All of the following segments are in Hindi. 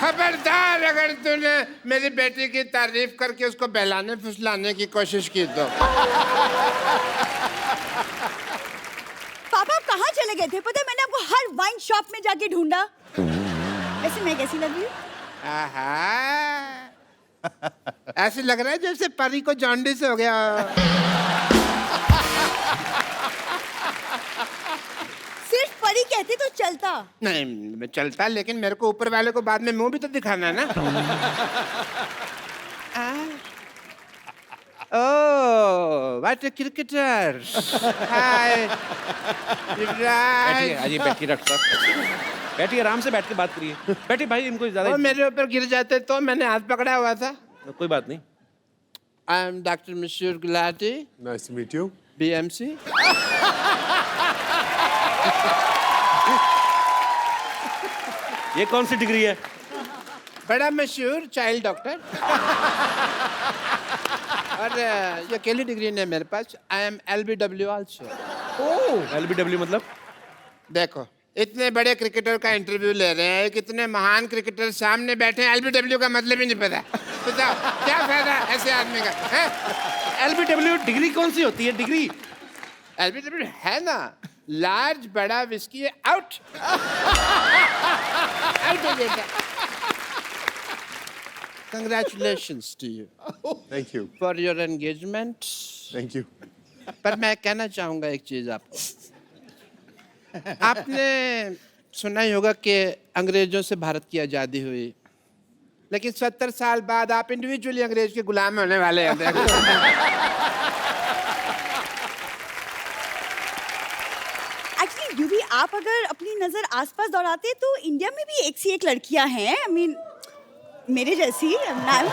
खबरदार अगर तूने मेरी बेटी की तारीफ करके उसको बहलाने फुसलाने की कोशिश की तो। पापा आप कहाँ चले गए थे? पता है मैंने आपको हर वाइन शॉप में जाके ढूंढा। वैसे मैं कैसी लग रही हूँ? आहा, ऐसे लग रहा है जैसे परी को जॉन्डिस हो गया। सिर्फ परी कहती तो चलता। नहीं मैं चलता, लेकिन मेरे को ऊपर वाले को बाद में मुंह भी तो दिखाना है ना। ओह, व्हाट अ क्रिकेटर। हाय। बैठिए, आइए बैठिए डॉक्टर साहब, बैठिए आराम से बैठ के बात करिए। बैठिए भाई, इनको ज्यादा वो मेरे ऊपर गिर जाते तो मैंने हाथ पकड़ा हुआ था। कोई बात नहीं। आई एम डॉक्टर मशहूर Gulati, Nice to meet you. BMC। ये कौन सी डिग्री है? बड़ा मशहूर चाइल्ड डॉक्टर। और ये अकेली डिग्री नहीं है मेरे पास। I am LBW also. Oh, LBW मतलब? देखो इतने बड़े क्रिकेटर का इंटरव्यू ले रहे हैं, कितने महान क्रिकेटर सामने बैठे हैं, LBW का मतलब ही नहीं पता। बताओ क्या फायदा ऐसे आदमी का है? LBW डिग्री कौन सी होती है? डिग्री LBW है ना, लार्ज बड़ा विस्की आउट। आउट हो जाएगा। Congratulations to you Thank you. for your engagement। Thank you. पर मैं कहना चाहूंगा एक चीज आपको। आपने सुना ही होगा कि अंग्रेजों से भारत की आजादी हुई, लेकिन 70 साल बाद आप इंडिविजुअली अंग्रेज के गुलाम होने वाले हैं। एक्चुअली यूवी आप अगर अपनी नजर आसपास दौड़ाते तो इंडिया में भी एक से एक लड़कियां हैं। आई मीन मेरे जैसी। नाम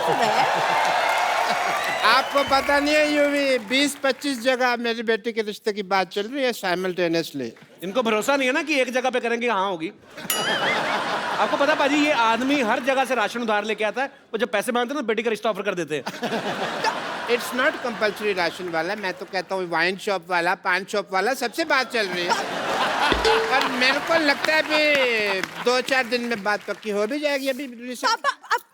आपको पता नहीं है यूवी, 20-25 जगह मेरी बेटी के रिश्ते की बात चल रही है साइमल्टेनियसली। इनको भरोसा नहीं है ना कि एक जगह पे करेंगे हाँ होगी। आपको पता पाजी, ये आदमी हर जगह से राशन उधार लेके आता है, वो जब पैसे मांगते हैं ना बेटी का रिश्ता ऑफर कर देते हैं। इट्स नॉट कंपल्सरी राशन वाला, मैं तो कहता हूँ वाइन शॉप वाला, पान शॉप वाला, सबसे बात चल रही है। और मेरे को लगता है अभी 2-4 दिन में बात पक्की हो भी जाएगी। अभी पापा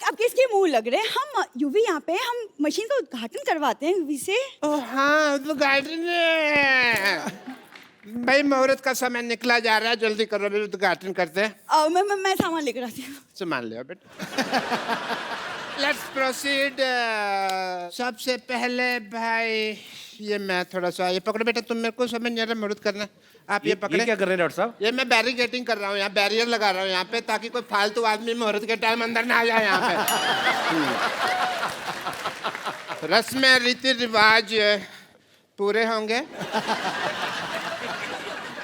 आप किसके मुंह लग रहे हैं? हम यूवी यहाँ पे हम मशीन का उद्घाटन करवाते हैं यूवी से। ओह हाँ, उद्घाटन है भाई, मुहूर्त का समय निकला जा रहा है, जल्दी करो, अभी उद्घाटन करते हैं। मैं सामान लेकर आती हूँ। सामान ले आओ बेटा। Let's proceed. सबसे पहले भाई ये मैं थोड़ा सा, ये पकड़ो बेटा, तुम मेरे को समझ नहीं आ रहा मुहूर्त करना। आप ये पकड़े। क्या कर रहे हैं डॉक्टर साहब? ये मैं बैरिकेटिंग कर रहा हूँ, यहाँ बैरियर लगा रहा हूँ यहाँ पे, ताकि कोई फालतू आदमी मुहूर्त के टाइम अंदर ना आ जाए यहाँ पे। रस्में रीति रिवाज पूरे होंगे।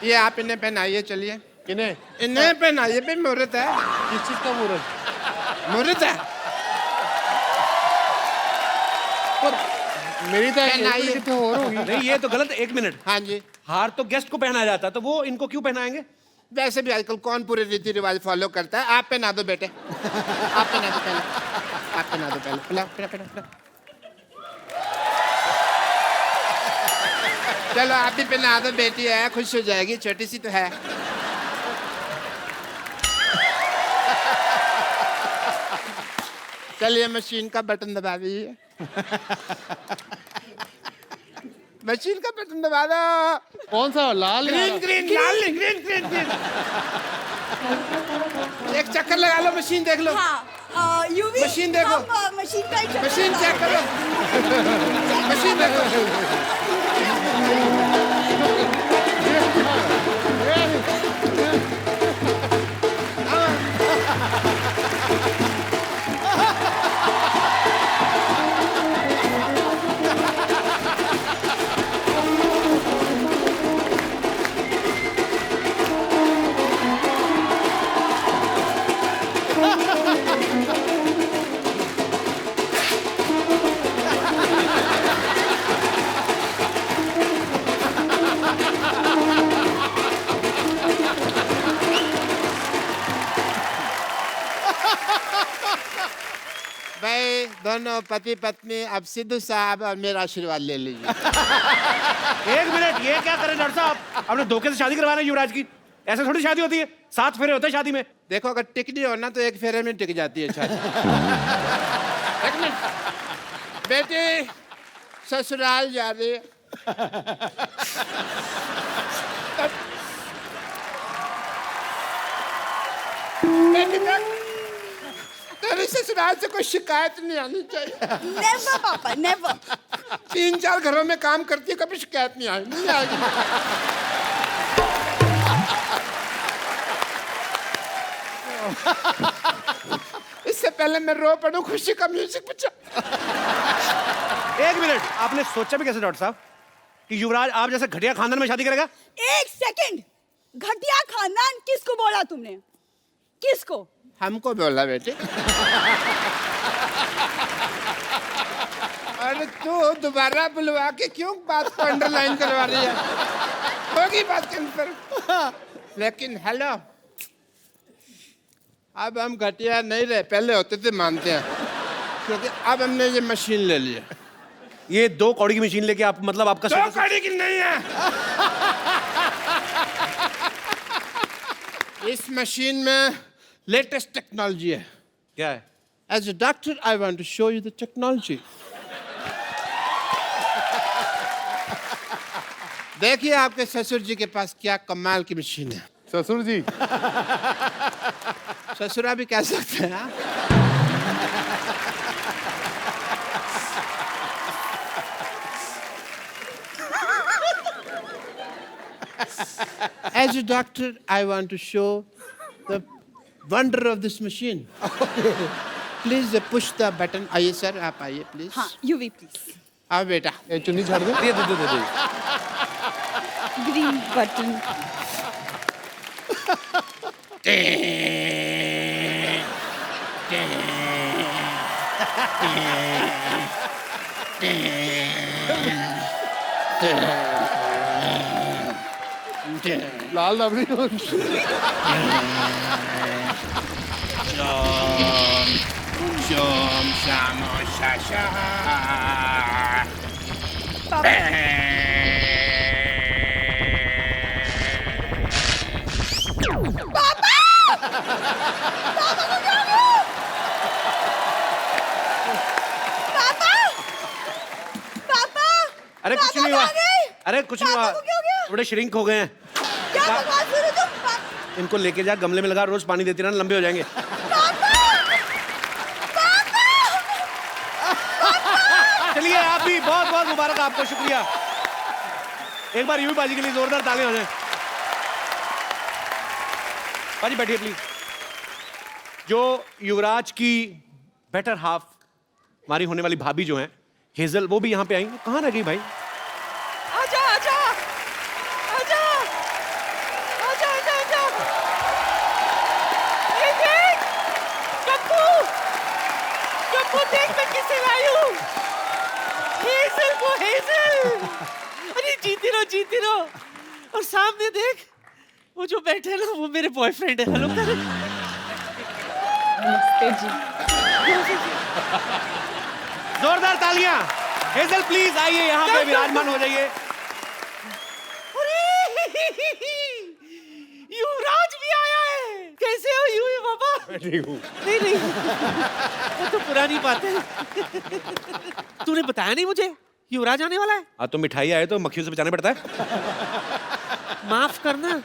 ये आप इन्हें पहनाइए, चलिए इन्हें पहनाइए भाई, मुहूर्त है। किस चीज का मुहूर्त? मुहूर्त है। मेरी तो पहनाइए। कितने और होगी। नहीं ये तो गलत है। 1 मिनट, हाँ जी, हार तो गेस्ट को पहनाया जाता है, तो वो इनको क्यों पहनाएंगे? वैसे भी आजकल कौन पूरे रीति रिवाज फॉलो करता है। आप पहना दो बेटे, आप पहना दो पहले, आप पहना दो पहले। पिलाओ पिलाओ पिलाओ पिलाओ। चलो आप भी पहना दो, बेटी है खुश हो जाएगी, छोटी सी तो है। चलिए मशीन का बटन दबा दीजिए। मशीन का बटन दबा दो। कौन सा? लाल या ग्रीन ग्रीन, लाल नहीं, ग्रीन ग्रीन ग्रीन। एक चक्कर लगा लो, मशीन देख लो। हाँ यूवी मशीन देखो। मशीन का एक मशीन चेक करो, मशीन देखो। भाई दोनों पति पत्नी अब सिद्धू साहब और मेरा आशीर्वाद ले लीजिए। 1 मिनट, ये क्या करें डॉक्टर साहब? आपने धोखे से शादी करवाना है युवराज की? ऐसे थोड़ी शादी होती है, 7 फेरे होते हैं शादी में। देखो अगर टिकनी हो ना तो एक फेरे में टिक जाती है शादी। एक मिनट बेटी ससुराल जा रही है। बेटी तेरी ससुराल से कोई शिकायत नहीं आनी चाहिए। नेवर पापा, नेवर। 3-4 घरों में काम करती है, कभी शिकायत नहीं आएगी। इससे पहले मैं रो पड़ूं, खुशी का म्यूजिक बजा। 1 मिनट, आपने सोचा भी कैसे डॉक्टर साहब कि युवराज आप जैसे घटिया खानदान में शादी करेगा? 1 सेकंड, घटिया खानदान किसको बोला तुमने? किसको? हमको बोला बेटे। अरे तू दोबारा बुलवा के क्यों बात को अंडरलाइन करवा रही है? होगी बात कंफर्म। लेकिन हेलो, अब हम घटिया नहीं रहे, पहले होते थे मानते हैं, क्योंकि अब हमने ये मशीन ले लिया। ये 2 कौड़ी की मशीन लेके आप मतलब आपका 2 कौड़ी की नहीं है। इस मशीन में लेटेस्ट टेक्नोलॉजी है। क्या है? As a doctor, I want to show you the technology. देखिए आपके ससुर जी के पास क्या कमाल की मशीन है। ससुर जी ससुरा भी कह सकते हैं। As a doctor, I want to show the wonder of this machine. Please push the button. आइए सर, आप आइए प्लीज। हाँ, यूवी प्लीज। आओ बेटा। ये चुन्नी छाड़ दे। दे। Green button. लाल रबड़ी Shom shamo shasha. पापा! अरे कुछ नहीं हुआ। अरे कुछ नहीं हुआ। पापा को क्या हो गया? थोड़े श्रिंक हो गए हैं। क्या बकवास कर रहे हो तुम? इनको लेके जा, गमले में लगा, रोज पानी देती रहना, लंबे हो जाएंगे। चलिए आप भी बहुत बहुत मुबारक आपको, शुक्रिया। एक बार यूवी बाजी के लिए जोरदार तालियां हो जाए। बाजी बैठिए प्लीज। जो युवराज की बेटर हाफ, हमारी होने वाली भाभी जो है हेजल, वो भी यहाँ पे आई। कहाँ रह गई भाई? आजा आजा आजा आजा आजा आजा। ये देख, कप्पू कप्पू देख मैं किसे लाई हूँ। हेजल को, हेजल। अरे जीती रहो। और सामने देख, वो जो बैठे हैं ना, वो मेरे बॉयफ्रेंड है। हेलो कर। नमस्ते जी। जोरदार तालियां। हेजल प्लीज आइए, यहाँ पे विराजमान हो जाइए। युवराज भी आया है। कैसे हो यूवी बाबा? ठीक हूँ। नहीं वो तो पुरानी बात है। तूने बताया नहीं मुझे युवराज आने वाला है। हाँ तो मिठाई आए तो मक्खियों से बचाना पड़ता है। माफ करना,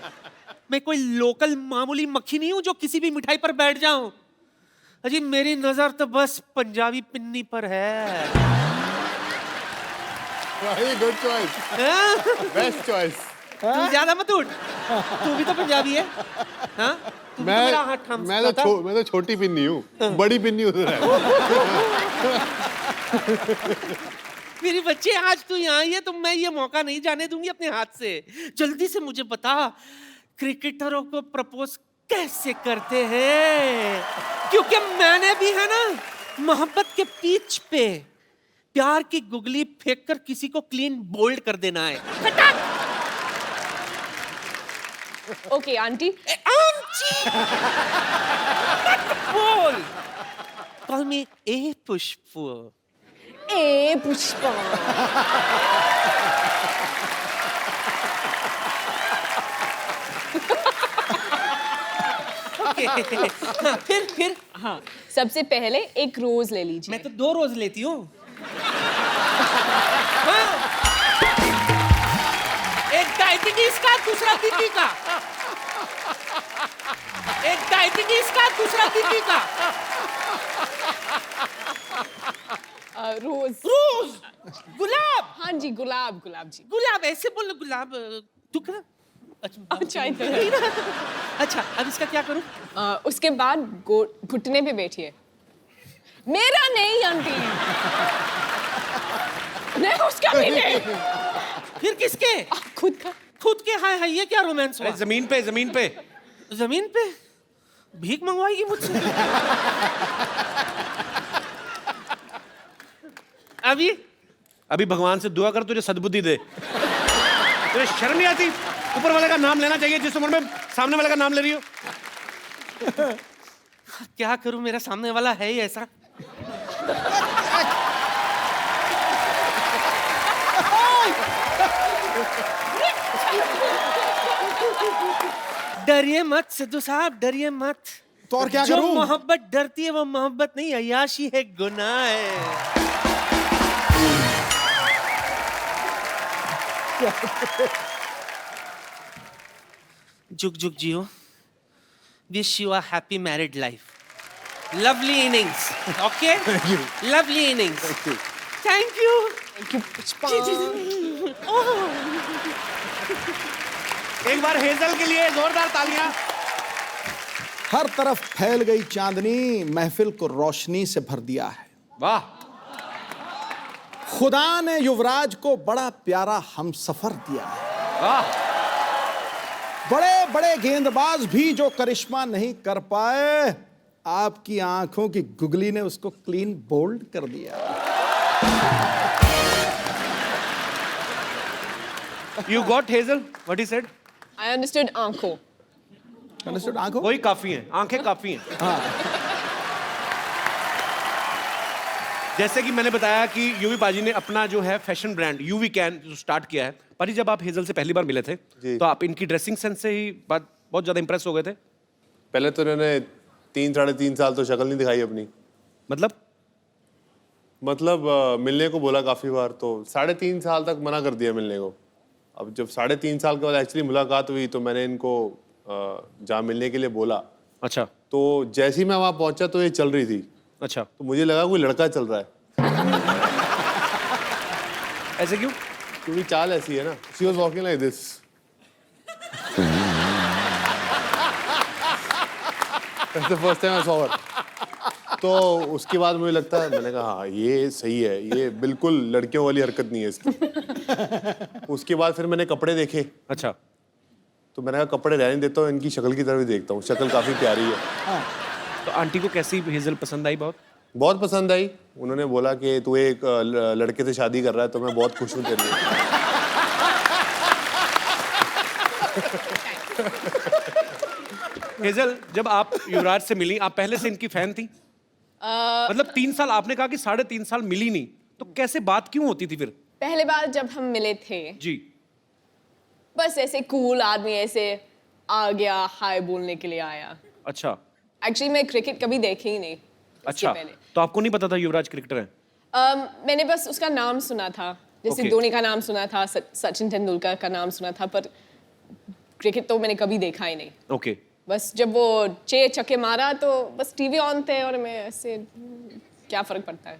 मैं कोई लोकल मामूली मक्खी नहीं हूँ जो किसी भी मिठाई पर बैठ जाऊं। अजी मेरी नजर तो बस पंजाबी पिन्नी पर है। Very good choice, best choice. तू ज्यादा मत उठ, तू भी तो पंजाबी है। हाँ? तू भी तो मेरा हाथ थाम सकता था। मैं तो छोटी पिन्नी हूँ, बड़ी पिन्नी उधर है। मेरी बच्चे, आज तू यहाँ आई है तो मैं ये मौका नहीं जाने दूंगी अपने हाथ से। जल्दी से मुझे बता, क्रिकेटरों को प्रपोज कैसे करते हैं? क्योंकि मैंने भी है ना मोहब्बत के पिच पे प्यार की गुगली फेंक कर किसी को क्लीन बोल्ड कर देना है। Okay aunty. आंटी बोल, कॉल मी ए पुष्प। ए पुष्पा। ओके हाँ, फिर हाँ, सबसे पहले एक रोज ले लीजिए। मैं तो 2 रोज लेती हूँ। हाँ। एक डायबिटीज का, दूसरा बीपी का। एक डायबिटीज का, दूसरा बीपी का। रोज। रोज, गुलाब। हाँ जी, गुलाब गुलाब जी। गुलाब ऐसे बोलो, गुलाब टुकड़ा। अच्छा इधर। अच्छा, अब इसका क्या करूं? उसके बाद घुटने पे बैठिए। मेरा नहीं आंटी। नहीं, उसका भी नहीं। फिर किसके? खुद का। खुद के? हाय हाय, ये क्या रोमांस हुआ? अरे जमीन पे, जमीन पे। जमीन पे? भीख मंगवाएगी मुझसे? अभी भगवान से दुआ कर तुझे सद्बुद्धि दे। तुझे शर्म नहीं आती? ऊपर वाले का नाम लेना चाहिए जिस उम्र में सामने वाले का नाम ले रही हो। क्या करूं, मेरा सामने वाला है ही ऐसा। डरिए मत सिद्धू साहब, डरिए मत। तो और क्या जो करूं? मोहब्बत डरती है वो मोहब्बत नहीं, अय्याशी है, गुनाह है। जुग जुग जियो। Wish you a happy married life. Lovely innings. Okay, lovely innings. Thank you. एक बार हेजल के लिए जोरदार तालियां। हर तरफ फैल गई चांदनी महफिल को रोशनी से भर दिया है। वाह। खुदा ने युवराज को बड़ा प्यारा हमसफर दिया है। वाह। बड़े बड़े गेंदबाज भी जो करिश्मा नहीं कर पाए, आपकी आंखों की गुगली ने उसको क्लीन बोल्ड कर दिया। You got Hazel? What he said? I understood आंखों। Understood? आंखों? वही काफी है, आंखें काफी हैं। जैसे कि मैंने बताया कि यूवी पाजी ने अपना जो है फैशन ब्रांड यूवी कैन जो स्टार्ट किया है। पाजी, जब आप हेजल से पहली बार मिले थे तो आप इनकी ड्रेसिंग सेंस से ही बहुत ज्यादा इंप्रेस हो गए थे? पहले तो इन्होंने 3-3.5 साल तो शक्ल नहीं दिखाई अपनी। मतलब मिलने को बोला काफी बार, तो 3.5 साल तक मना कर दिया मिलने को। अब जब 3.5 साल के बाद एक्चुअली मुलाकात हुई तो मैंने इनको जहाँ मिलने के लिए बोला। अच्छा। तो जैसे ही मैं वहाँ पहुंचा तो ये चल रही थी। अच्छा, तो मुझे लगा कोई लड़का चल रहा है। ऐसे क्यों? क्योंकि चाल ऐसी है ना। She was walking like this. That's the first time I saw her. तो उसके बाद मुझे लगता है, मैंने कहा हाँ ये सही है, ये बिल्कुल लड़कियों वाली हरकत नहीं है इसकी। उसके बाद फिर मैंने कपड़े देखे। अच्छा। तो मैंने कहा कपड़े रहने देता हूँ, इनकी शक्ल की तरफ ही देखता हूँ। शक्ल काफी प्यारी है। तो आंटी को कैसी हेजल पसंद आई? बहुत पसंद आई। उन्होंने बोला कि तू एक लड़के से शादी कर रहा है तो मैं बहुत खुश हूँ तेरे लिए। हेजल, जब आप युवराज से मिली, आप पहले से इनकी फैन थी? मतलब 3 साल, आपने कहा कि 3.5 साल मिली नहीं, तो कैसे बात क्यों होती थी फिर? पहले बार जब हम मिले थे जी, बस ऐसे कूल आदमी ऐसे आ गया, हाय बोलने के लिए आया। अच्छा। एक्चुअली मैं क्रिकेट कभी देखी ही नहीं। अच्छा, पहले तो आपको नहीं पता था युवराज क्रिकेटर है? मैंने बस उसका नाम सुना था, जैसे Okay. धोनी का नाम सुना था, सचिन तेंदुलकर का नाम सुना था, पर क्रिकेट तो मैंने कभी देखा ही नहीं। ओके। बस जब वो 6 छक्के मारा तो बस टीवी ऑन थे और मैं ऐसे, क्या फर्क पड़ता है।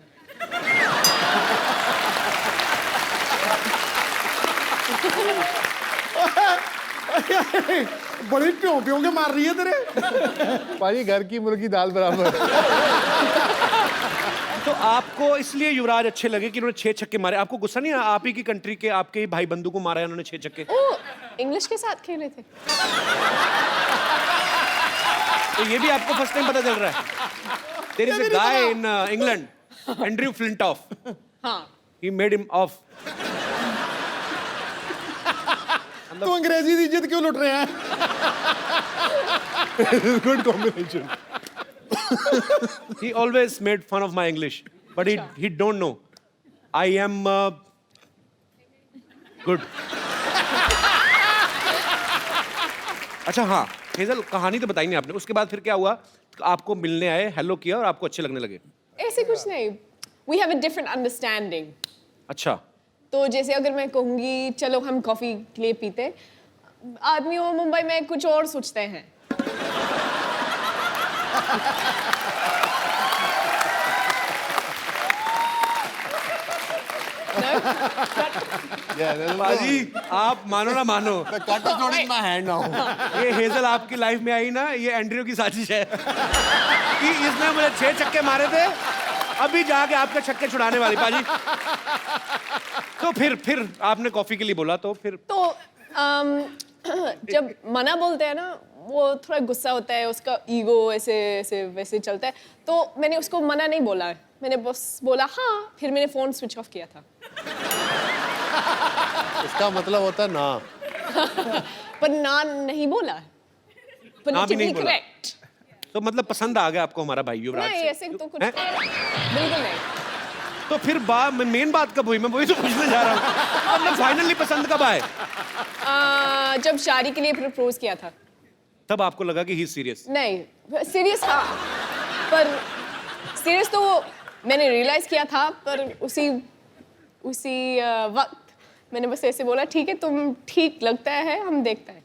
बड़ी प्यों प्यों के मार रही है तेरे। पाजी घर की मुर्गी दाल बराबर। तो आपको इसलिए युवराज अच्छे लगे कि उन्होंने 6 छक्के मारे? आपको गुस्सा नहीं आया? आप ही की कंट्री के, आपके ही भाई बंधु को मारा है उन्होंने 6 छक्के। ओ, इंग्लिश के साथ खेले थे। तो ये भी आपको फर्स्ट टाइम पता चल रहा है? There is a guy in England, Andrew Flintoff. हाँ। He made him off. तो अंग्रेजी की इज्जत क्यों लुट रहे हैं? Good combination. He always made fun of my English, but he don't know. I am good. अच्छा हाँ, हेजल कहानी तो बताई नहीं आपने, उसके बाद फिर क्या हुआ? आपको मिलने आए, हेलो किया और आपको अच्छे लगने लगे? ऐसे कुछ नहीं, we have a different understanding. अच्छा, तो जैसे अगर मैं कहूँगी चलो हम कॉफी के लिए पीते, आदमी वो मुंबई में कुछ और सोचते हैं। बाजी आप मानो ना मानो, cut is not in my hand now. ये हेजल आपकी लाइफ में आई ना, ये एंड्रयू की साजिश है कि इसने मुझे 6 छक्के मारे थे, अभी जाके आपके छक्के छुड़ाने वाली बाजी। तो फिर आपने कॉफी के लिए बोला, तो फिर तो जब मना बोलते हैं ना, वो थोड़ा गुस्सा होता है, उसका ईगो ऐसे ऐसे वैसे चलता है, तो मैंने उसको मना नहीं बोला, मैंने बस बोला हाँ, फिर मैंने फोन स्विच ऑफ किया था। इसका मतलब होता है ना। पर ना नहीं बोला, ना भी नहीं बोला। करेक्ट। तो मतलब पसंद आ गया आपको हमारा भाई युवराज नहीं से? ऐसे तो कुछ हैं? बिल्कुल नहीं। तो फिर मेन बात कब हुई? मैं वही तो पूछने जा रहा हूँ। मतलब फाइनली पसंद कब आए? जब शादी के लिए प्रपोज किया था। तब आपको लगा कि ही सीरियस? नहीं सीरियस, हाँ, पर सीरियस तो मैंने रियलाइज किया था, पर उसी वक्त मैंने बस ऐसे बोला ठीक है, तुम ठीक लगता है, हम देखते हैं।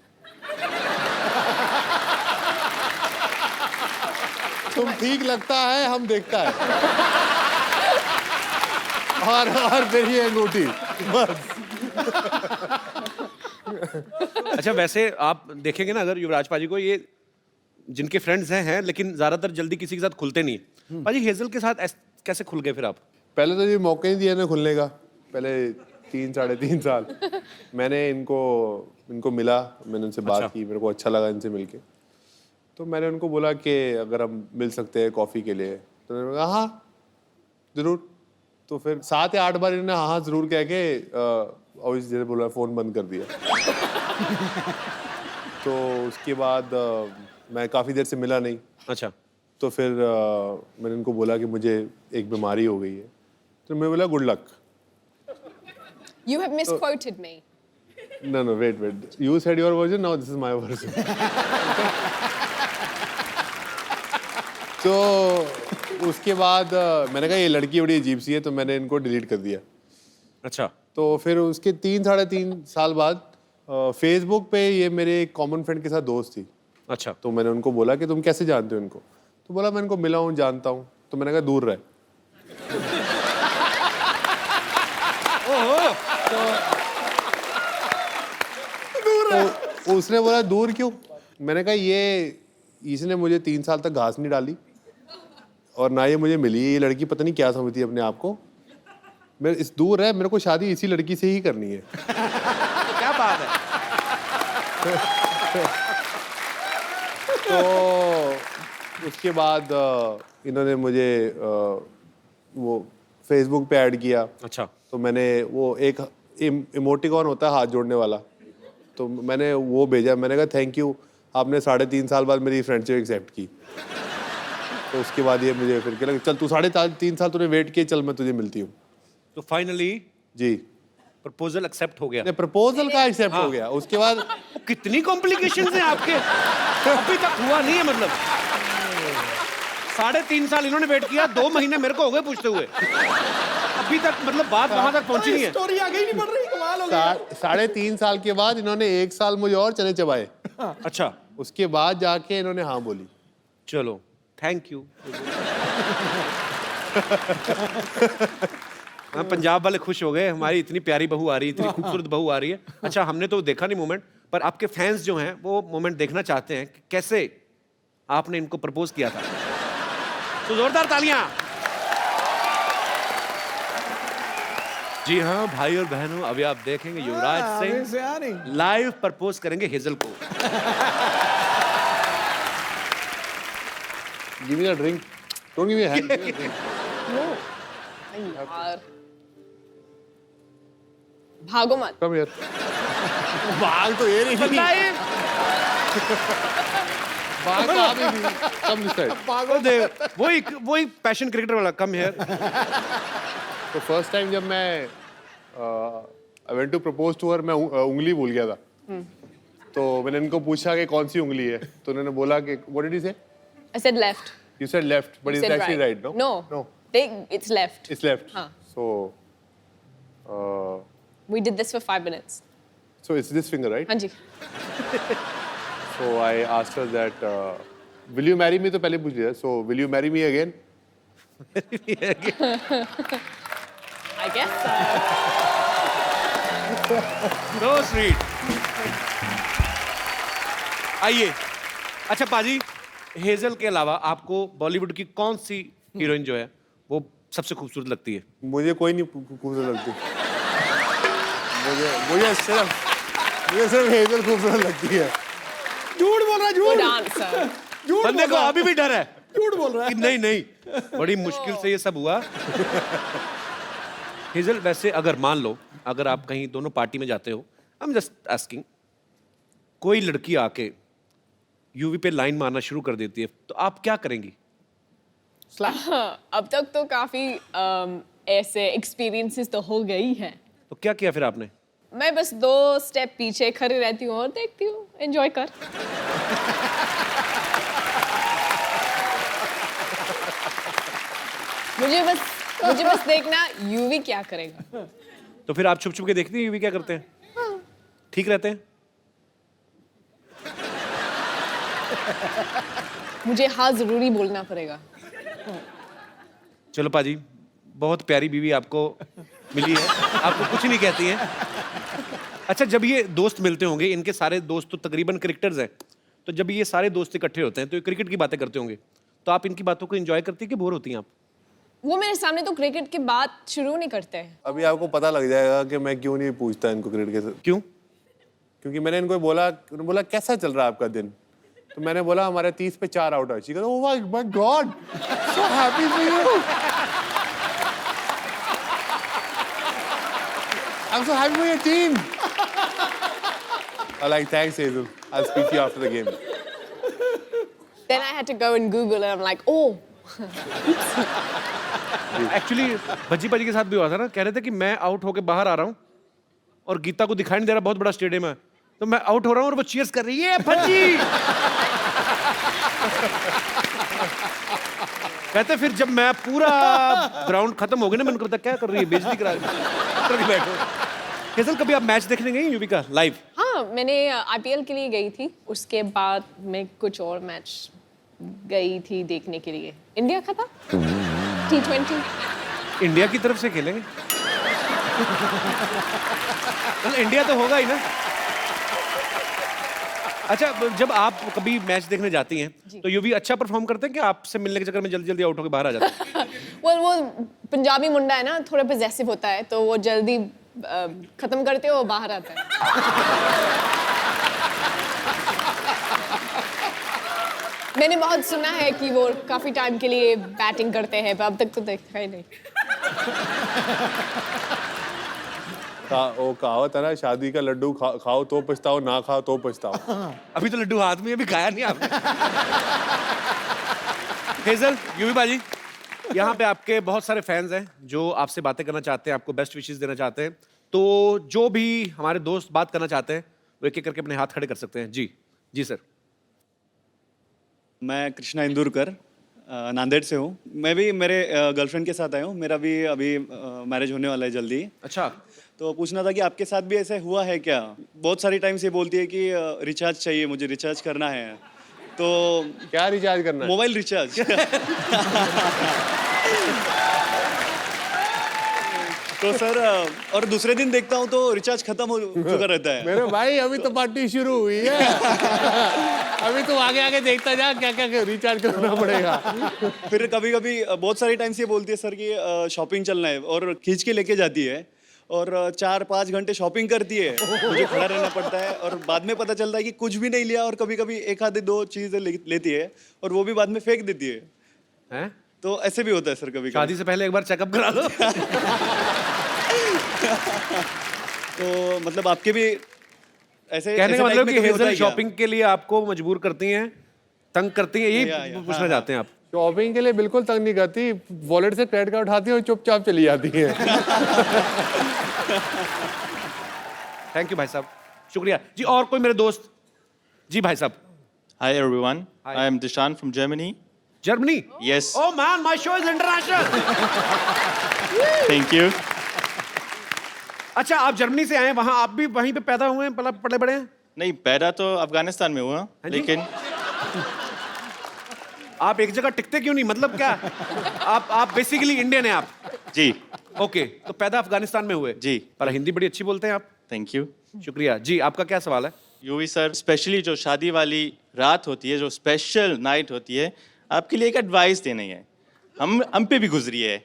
तुम ठीक लगता है, हम देखता है। और मेरी अंगूठी बस। अच्छा, वैसे आप देखेंगे ना, अगर युवराज पाजी को, ये जिनके फ्रेंड्स हैं लेकिन ज्यादातर जल्दी किसी के साथ खुलते नहीं। पाजी हेजल के साथ कैसे खुल गए फिर आप? पहले तो ये मौका नहीं दिया ना खुलने का, पहले 3-3.5 साल मैंने इनको मिला, मैंने उनसे बात की, मेरे को अच्छा लगा इनसे मिलके। तो मैंने उनको बोला कि अगर हम मिल सकते हैं कॉफ़ी के लिए, तो मैंने कहा हाँ ज़रूर। तो फिर 7 या 8 बार इन्होंने हाँ ज़रूर कह के ऑब्वियसली जैसे बोला फ़ोन बंद कर दिया। तो उसके बाद मैं काफ़ी देर से मिला नहीं। अच्छा, तो फिर मैंने इनको बोला कि मुझे एक बीमारी हो गई है, तो मैं बोला good luck. You have misquoted me. No, wait. You said your version, now this is my version. तो उसके बाद मैंने कहा ये लड़की बड़ी अजीब सी है, तो मैंने इनको डिलीट कर दिया। अच्छा। तो फिर उसके 3-3.5 साल बाद फेसबुक पे ये मेरे एक कॉमन फ्रेंड के साथ दोस्त थी। अच्छा, तो मैंने उनको बोला कि तुम कैसे जानते हो इनको? तो बोला मैं इनको मिला हूँ, जानता हूँ। तो मैंने कहा दूर रहे। तो उसने बोला दूर क्यों? मैंने कहा इसने मुझे 3 साल तक घास नहीं डाली और ना ये मुझे मिली। ये लड़की पता नहीं क्या समझती है अपने आप को। मेरे इस दूर है, मेरे को शादी इसी लड़की से ही करनी है। क्या बात है। तो उसके बाद इन्होंने मुझे वो फेसबुक पे ऐड किया। अच्छा। तो मैंने वो एक इमोटिकॉन होता है हाथ जोड़ने वाला, तो मैंने वो भेजा। मैंने कहा थैंक यू, आपने 3.5 साल बाद मेरी फ्रेंडशिप एक्सेप्ट की। तो उसके बाद ये मुझे फिर कहला चल तू 3.5 साल तूने वेट किया, चल मैं तुझे मिलती हूँ। तो फाइनली जी प्रपोजल एक्सेप्ट हो गया। प्रपोजल का एक्सेप्ट हो गया। उसके बाद कितनी कॉम्प्लिकेशंस हैं आपके, अभी तक हुआ नहीं है। मतलब 3.5 साल इन्होंने वेट किया, 2 महीने मेरे को हो गए पूछते हुए, अभी तक मतलब बात वहां तक पहुंची नहीं है। स्टोरी आगे ही नहीं बढ़ रही, कमाल हो गया। 3.5 साल के बाद इन्होंने 1 साल मुझे और चने चबाए। अच्छा, उसके बाद जाके इन्होंने हाँ बोली। चलो थैंक यू। हाँ, पंजाब वाले खुश हो गए, हमारी इतनी प्यारी बहू आ रही है, इतनी खूबसूरत बहू आ रही है। अच्छा, हमने तो देखा नहीं मोमेंट, पर आपके फैंस जो हैं वो मोमेंट देखना चाहते हैं कि कैसे आपने इनको प्रपोज किया था। तो जोरदार तालियां। जी हाँ भाई और बहनों, अभी आप देखेंगे युवराज सिंह लाइव प्रपोज करेंगे हेजल को। Give me a drink. Don't give me a hand. Give me a drink. यार भागो मत। Come here. भाग तो ये नहीं। भाग तो आप ही नहीं। Come this side. भागो दे, वही पैशन क्रिकेटर वाला, कम हियर। तो फर्स्ट टाइम जब मैं I went to propose to her, मैं उंगली भूल गया था। तो मैंने इनको पूछा कि कौन सी उंगली है, तो उन्होंने बोला कि व्हाट डिड यू से? I said left. You said left, but You it's said actually right, no? No. No. It's left. It's left. Huh. So, We did this for 5 minutes. so it's this finger, right? हाँ जी. So I asked her that, will you marry me? तो पहले पूछ लिया. So will you marry me again? I guess so. So sweet. आइए, अच्छा पाजी, हेजल के अलावा आपको बॉलीवुड की कौन सी हीरोइन जो है वो सबसे खूबसूरत लगती है? मुझे कोई नहीं खूबसूरत लगती. मुझे सिर्फ हेजल खूबसूरत लगती है. झूठ बोल रहा है, Good झूठ answer. झूठ बंदे बोल को रहा है, अभी भी डर है झूठ बोल रहा कि है. नहीं नहीं, बड़ी मुश्किल से ये सब हुआ. हेजल, वैसे अगर मान लो अगर आप कहीं दोनों पार्टी में जाते हो, आई एम जस्ट आस्किंग, कोई लड़की आके यूवी पे लाइन मारना शुरू कर देती है, तो आप क्या करेंगी? अब तक तो काफी ऐसे एक्सपीरियंसेस तो हो गई हैं. तो क्या किया फिर आपने? मैं बस 2 स्टेप पीछे खड़ी रहती हूँ और देखती हूँ, एंजॉय कर. मुझे बस देखना यूवी क्या करेगा. तो फिर आप छुप छुप के देखती हैं यूवी क्या करते हैं? ठीक रहते हैं? मुझे हाँ जरूरी बोलना पड़ेगा. चलो पाजी, बहुत प्यारी बीवी आपको मिली है, आपको कुछ नहीं कहती है. अच्छा, जब ये दोस्त मिलते होंगे, इनके सारे दोस्त तो तकरीबन क्रिकेटर्स हैं, तो जब ये सारे दोस्त इकट्ठे होते हैं तो ये क्रिकेट की बातें करते होंगे, तो आप इनकी बातों को एंजॉय करती है कि बोर होती हैं आप? वो मेरे सामने तो क्रिकेट की बात शुरू नहीं करते हैं. अभी आपको पता लग जाएगा कि मैं क्यों नहीं पूछता इनको क्रिकेट के. क्यों? क्योंकि मैंने इनको बोला कैसा चल रहा है आपका दिन, तो मैंने बोला हमारे 30 पे 4 आउट है. She goes, oh my God, so happy for you. I am so happy for your team. I like, thanks Hazel, I'll speak to you after the game. Then I had to go and Google and I'm like, oh. Actually Bhajji पाजी के साथ भी हुआ था ना, कह रहे थे कि मैं आउट होके बाहर आ रहा हूँ और गीता को दिखाई नहीं दे रहा, बहुत बड़ा स्टेडियम है, तो मैं आउट हो रहा हूँ और वो चीयर्स कर रही है, भज्जी. कहते फिर जब मैं पूरा ग्राउंड खत्म हो गया ना, मैंने कहा क्या कर रही है, बेइज्जती करा रही है. बैठो. हेजल, कभी आप मैच देखने गई यूवी का लाइव? हाँ, मैंने IPL के लिए गई थी. उसके बाद मैं कुछ और मैच गई थी देखने के लिए. इंडिया का था T20. इंडिया की तरफ से खेलेंगे? मतलब इंडिया तो होगा ही ना. अच्छा, जब आप कभी मैच देखने जाती हैं तो यूवी अच्छा परफॉर्म करते हैं कि आपसे मिलने के चक्कर में जल्दी जल्दी आउट होकर बाहर आ जाते हैं? वो पंजाबी मुंडा है ना, थोड़ा पजेसिव होता है, तो वो जल्दी खत्म करते हो, बाहर आता है. मैंने बहुत सुना है कि वो काफी टाइम के लिए बैटिंग करते हैं, पर अब तक तो देखा ही नहीं. वो कहावत है ना, शादी का लड्डू खाओ तो पछताओ, ना खाओ तो पछताओ. अभी तो लड्डू हाथ में है, अभी खाया नहीं आपने. हेजल, यूवी बाजी, यहाँ पे आपके बहुत सारे फैंस हैं जो आपसे बातें करना चाहते हैं, आपको बेस्ट विशेस देना चाहते हैं. तो जो भी हमारे दोस्त बात करना चाहते हैं वो एक एक करके अपने हाथ खड़े कर सकते हैं. जी जी सर. मैं कृष्णा इंदुरकर नांदेड़ से हूँ. मैं भी मेरे गर्लफ्रेंड के साथ आया हूँ. मेरा भी अभी मैरिज होने वाला है जल्दी. अच्छा, तो पूछना था कि आपके साथ भी ऐसे हुआ है क्या? बहुत सारी टाइम से बोलती है कि रिचार्ज चाहिए, मुझे रिचार्ज करना है. तो क्या रिचार्ज करना है? Mobile recharge. तो सर, और दूसरे दिन देखता हूँ तो रिचार्ज खत्म हो चुका रहता है. मेरे भाई अभी तो पार्टी शुरू हुई है. अभी तो आगे आगे देखता जा क्या क्या रिचार्ज करना पड़ेगा. फिर कभी कभी बहुत सारी टाइम से बोलती है सर कि शॉपिंग चलना है, और खींच के लेके जाती है और 4-5 घंटे शॉपिंग करती है. मुझे खड़ा रहना पड़ता है और बाद में पता चलता है कि कुछ भी नहीं लिया, और कभी कभी 1-2 चीजें लेती है और वो भी बाद में फेंक देती है. हैं? तो ऐसे भी होता है सर कभी कभी. शादी से पहले एक बार चेकअप करा लो. तो मतलब आपके भी ऐसे कहने का ऐसे मतलब life कि में कभी होता हेजल है क्या? शॉपिंग के लिए आपको मजबूर करती हैं, तंग करती हैं, यही या, पूछना चाहते हैं आप? शॉपिंग के लिए बिल्कुल तंग नहीं करती. वॉलेट से क्रेडिट कार्ड उठाती है और चुपचाप चली जाती है. थैंक यू भाई साहब, शुक्रिया जी. और कोई मेरे दोस्त जी भाई साहब। Hi everyone. Hi. I am Dishan from Germany. Germany? Yes. Oh man, my show is international. Thank you. अच्छा, आप जर्मनी से आए हैं, वहाँ आप भी वहीं पे पैदा हुए हैं, पले बड़े हैं? नहीं, पैदा तो अफगानिस्तान में हुआ, हाँ जी? लेकिन आप एक जगह टिकते क्यों नहीं? मतलब क्या? आप बेसिकली इंडियन हैं आप? जी, ओके, तो पैदा अफगानिस्तान में हुए? जी। पर हिंदी बड़ी अच्छी बोलते हैं आप। Thank you. शुक्रिया जी। आपका क्या सवाल है? यूवी सर, स्पेशली जो शादी वाली रात होती है, जो स्पेशल नाइट होती है, आपके लिए एक एडवाइस देनी है। हम पे भी गुजरी है।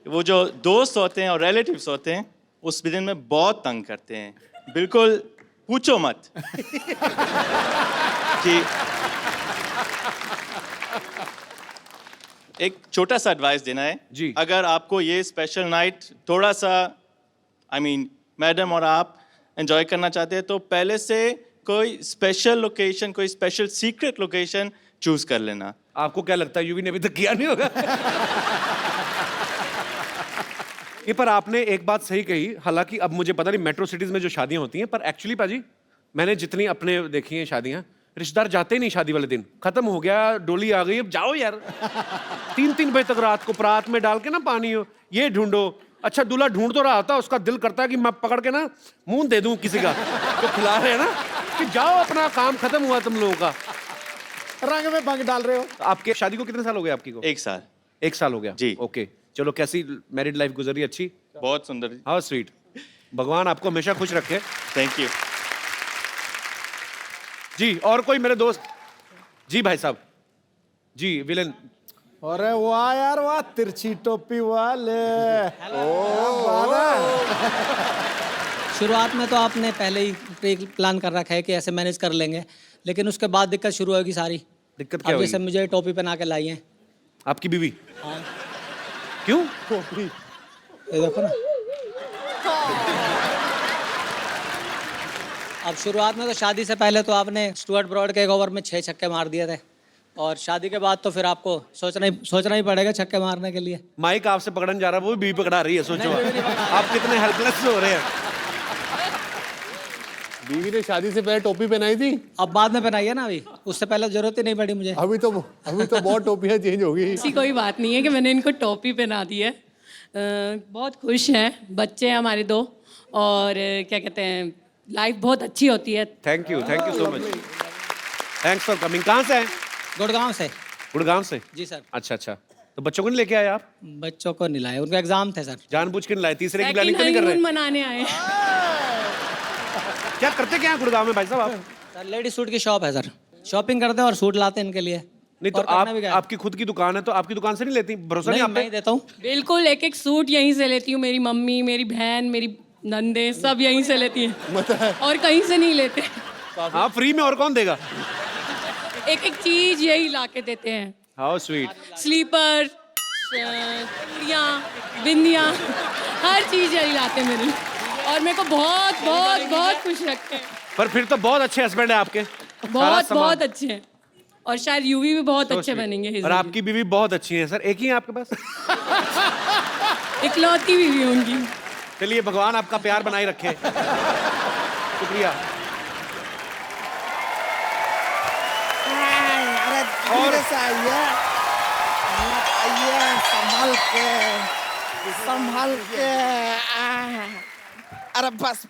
वो जो दोस्त होते हैं और रिलेटिव्स होते हैं, उस दिन में बहुत तंग करते हैं। बिल्कुल पूछो मत। कि एक छोटा सा एडवाइस देना है जी। अगर आपको ये स्पेशल नाइट थोड़ा सा मैडम और आप एंजॉय करना चाहते हैं तो पहले से कोई स्पेशल लोकेशन, कोई स्पेशल सीक्रेट लोकेशन चूज कर लेना। आपको क्या लगता है यूवी ने अभी तक किया नहीं होगा? ये पर आपने एक बात सही कही, हालांकि अब मुझे पता नहीं मेट्रो सिटीज में जो शादियां होती हैं, पर एक्चुअली पाजी मैंने जितनी अपने देखी हैं शादियां, रिश्तेदार जाते ही नहीं शादी वाले दिन। खत्म हो गया, डोली आ गई, अब जाओ यार। 3-3 बजे तक रात को परात में डाल के ना पानी हो, ये ढूंढो। अच्छा, दूल्हा ढूंढ तो रहा था, उसका दिल करता है कि मैं पकड़ के ना मुंह दे दूं किसी का जो खिला रहे हैं ना, कि जाओ अपना काम खत्म हुआ तुम लोगों का। रंग में भंग डाल रहे हो। आपके शादी को कितने साल हो गए आपकी को? 1 साल। 1 साल हो गया जी। ओके, चलो कैसी मैरिड लाइफ गुजरी? अच्छी? बहुत सुंदर। How sweet. भगवान आपको हमेशा खुश रखे। थैंक यू जी। और कोई मेरे दोस्त? जी भाई साहब। जी विलेन। अरे वाह यार वाह, तिरछी टोपी वाले। शुरुआत में तो आपने पहले ही प्री प्लान कर रखा है कि ऐसे मैनेज कर लेंगे, लेकिन उसके बाद दिक्कत शुरू होगी सारी। दिक्कत क्या अब हुई? जैसे मुझे टोपी पहना के लाई है। आपकी बीवी? हाँ। क्यों? ये देखो ना। अब शुरुआत में तो शादी से पहले तो आपने स्टुअर्ट ब्रॉड के एक ओवर में 6 छक्के मार दिए थे, और शादी के बाद तो फिर आपको सोचना ही पड़ेगा छक्के मारने के लिए। माइक आपसे पकड़ने जा रहा है, वो भी बीवी पकड़ा रही है। सोचो आप कितने हेल्पलेस हो रहे हैं। बीवी ने शादी से पहले टोपी पहनाई थी, अब बाद में पहनाई है ना, अभी उससे पहले जरूरत ही नहीं पड़ी मुझे। अभी तो बहुत टोपियां चेंज हो गई। ऐसी कोई बात नहीं है कि मैंने इनको टोपी पहना दी है। बहुत खुश हैं, बच्चे हैं हमारे 2, और क्या कहते हैं, लाइफ बहुत अच्छी होती है। Thank you so much. Thanks for coming. कहाँ से हैं? गुड़गांव से। गुड़गांव से? जी सर। अच्छा, तो बच्चों को नहीं लेके आए आप? बच्चों को नहीं लाए, उनका एग्जाम थे सर। जानबूझ के नहीं लाए? तीसरे की प्लानिंग सेकंड तो नहीं कर रहे? हनीमून मनाने आए हैं। क्या करते क्या हैं गुड़गांव में भाई साहब आप? सर लेडी सूट की शॉप है सर, शॉपिंग करते हैं और सूट लाते हैं इनके लिए। नहीं तो और करना आप भी क्या है? आपकी खुद की दुकान है, तो आपकी दुकान से नहीं लेती? भरोसा नहीं नहीं, आप पे? मैं ही देता हूँ। बिल्कुल, एक सूट यहीं से लेती हूँ। मेरी मम्मी, मेरी बहन, मेरी नंदे सब यहीं से लेती हैं, और कहीं से नहीं लेते। हाँ, फ्री में और कौन देगा? एक चीज यही ला के देते हैं। How sweet. स्लीपर, चूड़ियाँ, बिंदियाँ, हर चीज यही लाते हैं मेरे लिए, और मेरे को बहुत बहुत बहुत खुश रखते हैं। पर फिर तो बहुत अच्छे हस्बैंड है आपके। सारा बहुत सामान। बहुत अच्छे हैं, और शायद यूवी भी बहुत So अच्छे sweet। बनेंगे इस और दिन। आपकी बीवी बहुत अच्छी है सर। एक ही है आपके पास? इकलौती बीवी होंगी। चलिए, भगवान आपका प्यार बनाए रखे। शुक्रिया। अरे धीरे से आइए, संभाल के। अरे बस।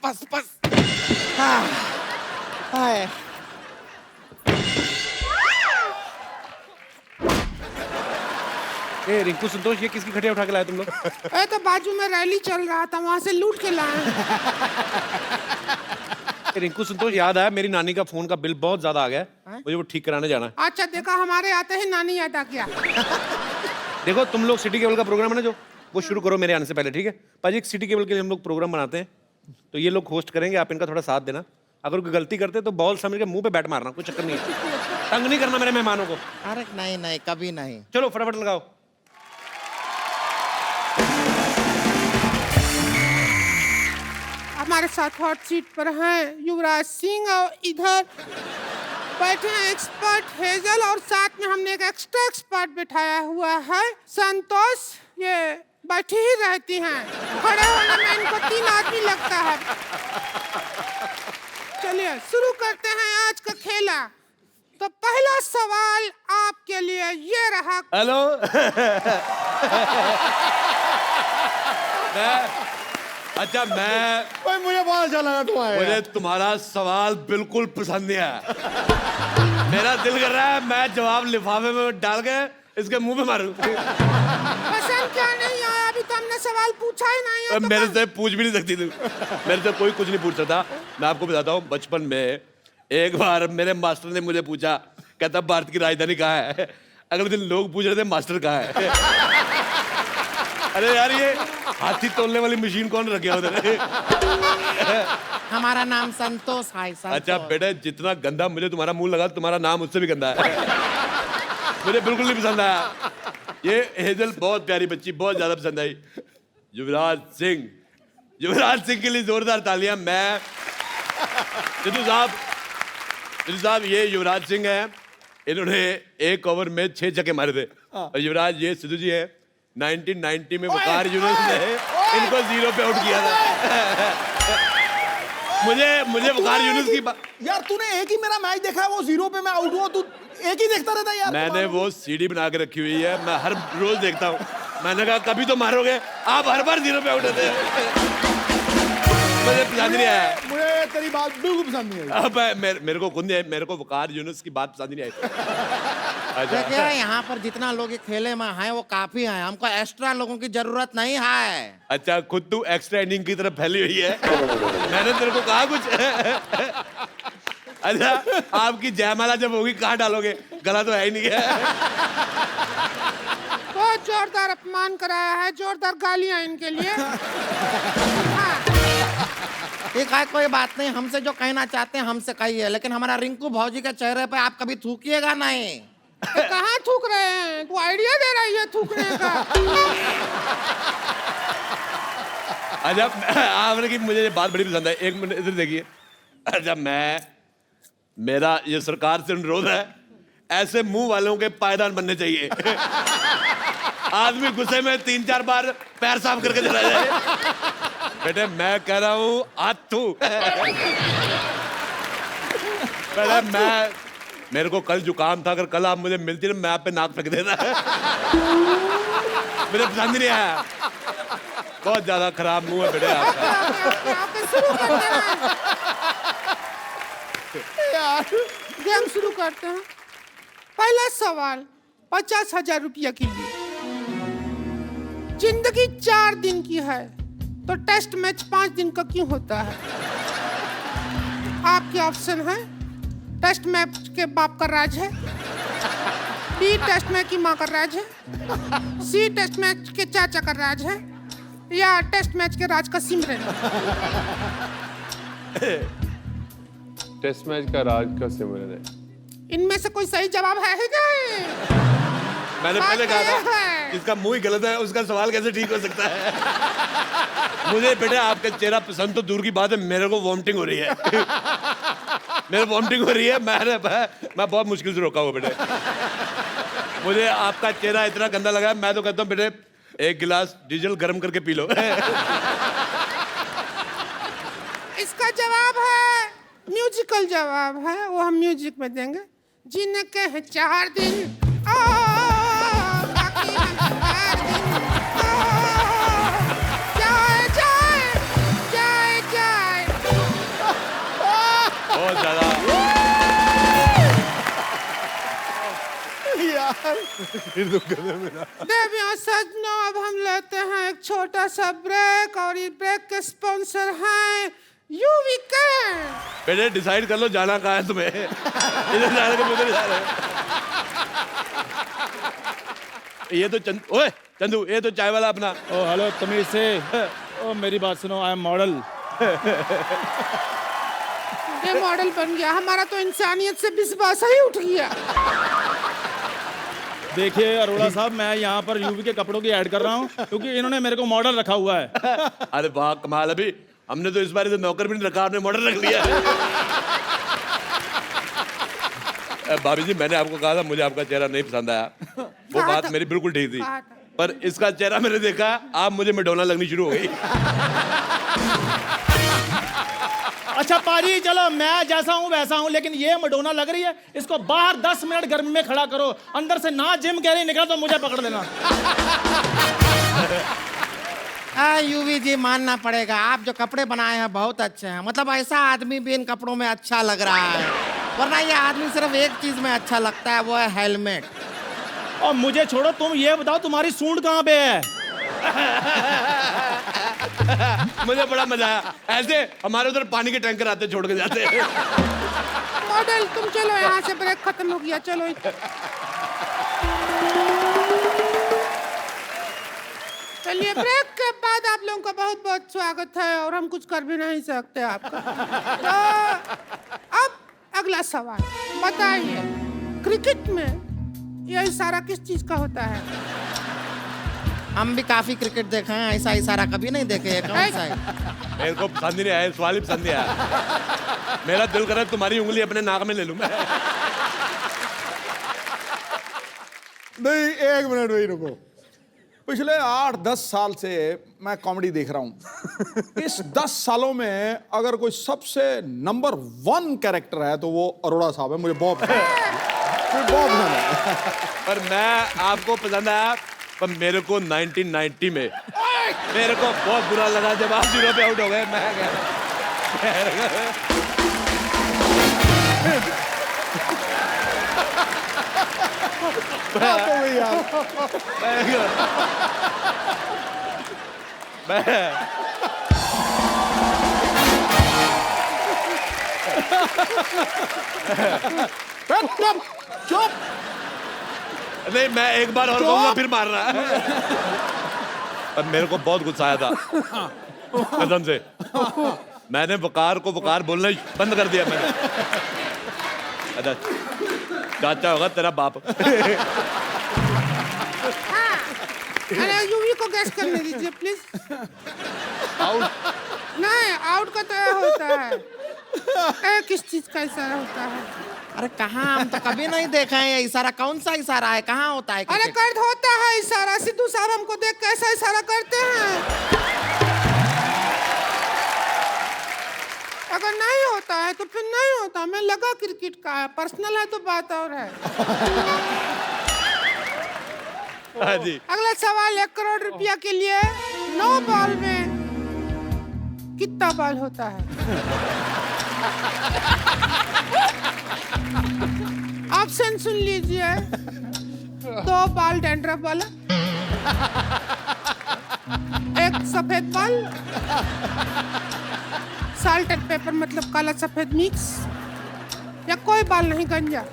हाय। ए रिंकू संतोष, ये किसकी खटिया उठा के लाए तुम लोग? ए तो बाजू में रैली चल रहा था, वहां से लूट के लाए। रिंकू संतोष, याद आया, मेरी नानी का फोन का बिल बहुत ज्यादा आ गया है, मुझे वो ठीक कराने जाना है। अच्छा देखा, हमारे आते ही नानी याद आ गया। देखो, तुम लोग सिटी केबल का प्रोग्राम है ना जो, वो शुरू करो मेरे आने से पहले, ठीक है पाजी? एक सिटी केबल के लिए हम लोग प्रोग्राम बनाते हैं, तो ये लोग होस्ट करेंगे, आप इनका थोड़ा साथ देना। अगर कोई गलती करते तो बॉल समझ के मुंह पे बैट मारना, कोई चक्कर नहीं है। तंग नहीं करना मेरे मेहमानों को। अरे नहीं, कभी नहीं। चलो फटाफट लगाओ। हमारे साथ हॉट सीट पर हैं युवराज सिंह, और इधर बैठे हैं एक्सपर्ट हेजल, और साथ में हमने एक एक्स्ट्रा एक्सपर्ट बिठाया हुआ है संतोष। ये बैठी ही रहती हैं, खड़े होने में इनको 3 आदमी लगता है। चलिए शुरू करते हैं आज का खेला। तो पहला सवाल आपके लिए ये रहा। हेलो। अच्छा मैं भाई मुझे बहुत अच्छा लगा तुम आए। मुझे तुम्हारा सवाल बिल्कुल पसंद नहीं आया। मेरा दिल कर रहा है मैं जवाब लिफाफे में डाल के इसके मुंह पे मारूं। पसंद क्या नहीं आया? अभी तो हमने सवाल पूछा ही नहीं है। तो मेरे से पूछ भी नहीं सकती तू। मेरे से कोई कुछ नहीं पूछ सकता। मैं आपको बताता हूँ, बचपन में एक बार मेरे मास्टर ने मुझे पूछा, कहता भारत की राजधानी कहाँ है? अगले दिन लोग पूछ रहे थे मास्टर कहाँ है? अरे यार ये हाथी तोलने वाली मशीन कौन रखे उधर? हमारा नाम संतोष है। अच्छा बेटे, जितना गंदा मुझे तुम्हारा मुंह लगा, तुम्हारा नाम उससे भी गंदा है। मुझे बिल्कुल नहीं पसंद आया। ये हेजल बहुत प्यारी बच्ची, बहुत ज्यादा पसंद आई। युवराज सिंह के लिए जोरदार तालियां। मैं सिद्धू साहब ये युवराज सिंह है। इन्होंने एक ओवर में 6 छक्के मारे थे। और युवराज ये सिद्धू जी है। 1990 में वकार यूनुस ने इनको 0 पे आउट किया था। मुझे वकार यूनुस की यार तूने एक ही मेरा मैच देखा है, वो 0 पे मैं आउट हुआ, तू एक ही देखता रहता है यार। मैंने वो सीडी बना के रखी हुई है, मैं हर रोज देखता हूँ। मैंने कहा कभी तो मारोगे, आप हर बार 0 पे आउट होते हैं। मुझे पसंद नहीं आया। मुझे तेरी बात बिल्कुल पसंद नहीं आई। अब मेरे को खुद नहीं, मेरे को वकार यूनुस की बात पसंद नहीं आई। देखिए यहाँ पर जितना लोग ये खेले में हैं वो काफी हैं, हमको एक्स्ट्रा लोगों की जरूरत नहीं है। अच्छा खुद तू एक्स्ट्रा इनिंग की तरफ फैली हुई है। मैंने तेरे को कहा कुछ? अच्छा आपकी जयमाला जब होगी कहाँ डालोगे? गला तो है ही नहीं है। बहुत जोरदार अपमान कराया है, जोरदार गालियां इनके लिए। हाँ। ठीक है कोई बात नहीं, हमसे जो कहना चाहते हैं हमसे कहिए, लेकिन हमारा रिंकू भौजी के चेहरे पे आप कभी थूकिएगा नहीं। तो कहाँ थूक रहे हैं? तू आइडिया दे रही है थूकने का। अच्छा आपने की मुझे ये बात बड़ी पसंद है। एक मिनट इधर देखिए। अच्छा मेरा ये सरकार से अनुरोध है, ऐसे मुंह वालों के पायदान बनने चाहिए। आदमी गुस्से में 3-4 बार पैर साफ करके चला जाए। बेटे मैं कह रहा हूँ आथू। मेरे को कल जुकाम था, अगर कल आप मुझे मिलती ना मैं आप पे नाक फेंक देता। मुझे पसंद नहीं आया। बहुत ज्यादा खराब मुंह है बेटे आपका। गेम शुरू करते हैं। पहला सवाल 50,000 रुपया के लिए। जिंदगी 4 दिन की है तो टेस्ट मैच 5 दिन का क्यों होता है? आपके ऑप्शन है, टेस्ट मैच के बाप का राज है, बी टेस्ट मैच की माँ का राज है, सी टेस्ट मैच के चाचा का राज है, या टेस्ट मैच के राज का सिमरन। टेस्ट मैच का राज का सिमरन है। इनमें से कोई सही जवाब है ही नहीं। मैंने पहले कहा था इसका मुंह ही गलत है, उसका सवाल कैसे ठीक हो सकता है? मुझे बेटे आपका चेहरा पसंद तो दूर की बात है, मेरे को वॉमिटिंग हो रही है। मेरे वॉमिटिंग हो रही है। मैं बहुत मुश्किल से रोका हुआ बेटे। मुझे आपका चेहरा इतना गंदा लगा है, मैं तो कहता हूँ बेटे 1 गिलास डीजल गर्म करके पी लो। इसका जवाब है, म्यूजिकल जवाब है, वो हम म्यूजिक में देंगे। जीने के हैं 4 दिन, बाकी हम 4 दिन, जाए जाए जाए जाए। बहुत ज्यादा देवियों सजनों, अब हम लेते हैं एक छोटा सा ब्रेक, और ये ब्रेक के स्पॉन्सर हैं यूवीके। बेटे डिसाइड कर लो जाना कहाँ है तुम्हें। इधर जा रहे उधर जा रहे। ये तो चंदू ये तो चाय वाला अपना। ओ हेलो तमीज से। ओ मेरी बात सुनो, आई एम मॉडल। ये मॉडल बन गया, हमारा तो इंसानियत से विश्वास ही उठ गया। देखिए अरोड़ा साहब, मैं यहाँ पर यूवी के कपड़ों की ऐड कर रहा हूँ क्योंकि इन्होंने मेरे को मॉडल रखा हुआ है। अरे वाह कमाल। अभी हमने तो इस बार तो नौकर भी नहीं रखा, आपने मॉडल रख लिया। भाभी जी मैंने आपको कहा था मुझे आपका चेहरा नहीं पसंद आया, वो बात मेरी बिल्कुल ठीक थी, पर इसका चेहरा मैंने देखा, आप मुझे मैडोना लगनी शुरू हो गई। अच्छा पाजी चलो मैं जैसा हूँ वैसा हूँ, लेकिन ये मडोना लग रही है, इसको बाहर 10 मिनट गर्मी में खड़ा करो, अंदर से ना जिम कह रही निकला तो मुझे पकड़ लेना। यूवी जी मानना पड़ेगा, आप जो कपड़े बनाए हैं बहुत अच्छे हैं। मतलब ऐसा आदमी भी इन कपड़ों में अच्छा लग रहा है, वरना ये आदमी सिर्फ एक चीज में अच्छा लगता है, वो है हेलमेट। और मुझे छोड़ो, तुम ये बताओ तुम्हारी सूंड कहाँ पे है? मुझे बड़ा मजा आया, ऐसे हमारे उधर पानी के टैंकर आते छोड़ के जाते हैं। मॉडल तुम चलो यहाँ से, ब्रेक खत्म हो गया, चलो। चलिए ब्रेक के बाद आप लोगों का बहुत बहुत स्वागत है, और हम कुछ कर भी नहीं सकते आपका। तो अब अगला सवाल बताइए, क्रिकेट में यह इशारा किस चीज का होता है? हम भी काफी क्रिकेट देखे हैं, ऐसा इशारा कभी नहीं देखे हैं। कौन सा है? मेरे को पसंद ही नहीं आया, सवाल ही पसंद नहीं आया। मेरा दिल कर रहा है तुम्हारी उंगली अपने नाक में ले लूं मैं। नहीं, एक मिनट वही रुको। पिछले 8-10 साल से मैं कॉमेडी देख रहा हूं। इस 10 सालों में अगर कोई सबसे नंबर 1 कैरेक्टर है तो वो अरोड़ा साहब है। मुझे बहुत पसंद है। पर मैं आपको पसंद आया, पर मेरे को 1990 में मेरे को बहुत बुरा लगा जब आप 0 पे आउट हो गए। मैं चुप। नहीं, मैं एक बार और कहूंगा फिर मारना है। पर मेरे को बहुत गुस्सा आया था कसम से। मैंने वकार को वकार बोलना ही बंद कर दिया मैंने। अच्छा चाचा होगा तेरा बाप। अरे यूवी को गैस करने दीजिए प्लीज। आउट नहीं, आउट का तो यह होता है, किस चीज का इशारा होता है? अरे कहाँ, हम तो कभी नहीं देखा है ये इशारा। कौन सा इशारा है, कहाँ होता है? अरे कर्द होता है इशारा। सिद्धू साहब हमको देख कैसा इशारा करते हैं। अगर नहीं होता है तो फिर नहीं होता। मैं लगा क्रिकेट का है, पर्सनल है तो बात और है। हाँ जी। अगला सवाल 1 करोड़ रुपया के लिए। 9 बॉल में कितना बॉल होता है? ऑप्शन सुन लीजिए। 2 बॉल डैंड्रफ वाला, 1 सफेद बॉल, साल्ट एंड पेपर मतलब काला सफेद मिक्स, या कोई बाल नहीं गंजा।